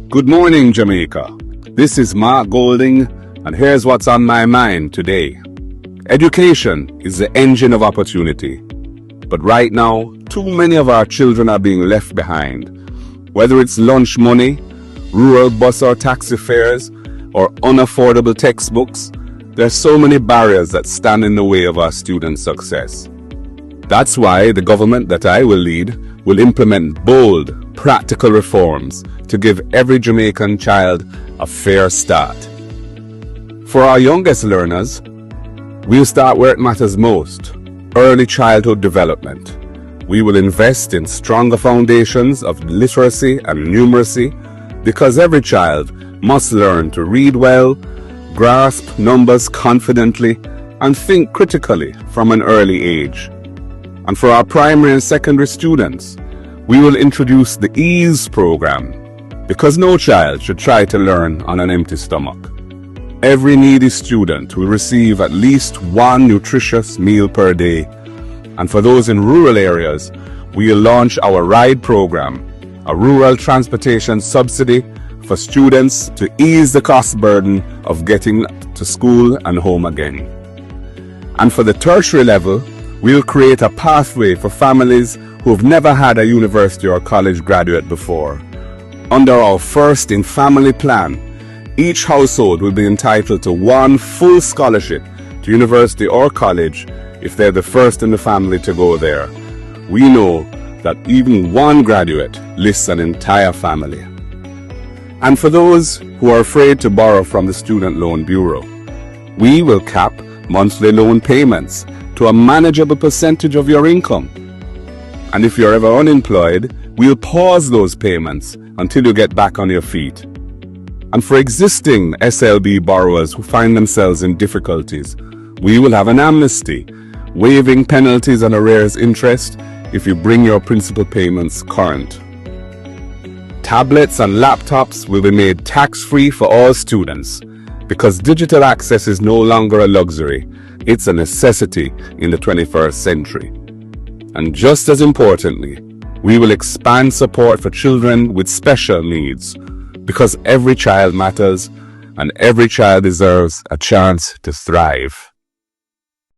Good morning, Jamaica. This is Mark Golding, and here's what's on my mind today. Education is the engine of opportunity, but right now, too many of our children are being left behind. Whether it's lunch money, rural bus or taxi fares, or unaffordable textbooks, there are so many barriers that stand in the way of our students' success. That's why the government that I will lead will implement bold, practical reforms to give every Jamaican child a fair start. For our youngest learners, we'll start where it matters most: early childhood development. We will invest in stronger foundations of literacy and numeracy, because every child must learn to read well, grasp numbers confidently, and think critically from an early age. And for our primary and secondary students, we will introduce the EASE program, because no child should try to learn on an empty stomach. Every needy student will receive at least one nutritious meal per day. And for those in rural areas, we will launch our RIDE program, a rural transportation subsidy for students to ease the cost burden of getting to school and home again. And for the tertiary level, we'll create a pathway for families who have never had a university or college graduate before. Under our First in Family plan, each household will be entitled to one full scholarship to university or college if they're the first in the family to go there. We know that even one graduate lifts an entire family. And for those who are afraid to borrow from the Student Loan Bureau, we will cap monthly loan payments to a manageable percentage of your income. And if you're ever unemployed, we'll pause those payments until you get back on your feet. And for existing SLB borrowers who find themselves in difficulties, we will have an amnesty, waiving penalties and arrears interest if you bring your principal payments current. Tablets and laptops will be made tax-free for all students, because digital access is no longer a luxury, it's a necessity in the 21st century. And just as importantly, we will expand support for children with special needs, because every child matters and every child deserves a chance to thrive.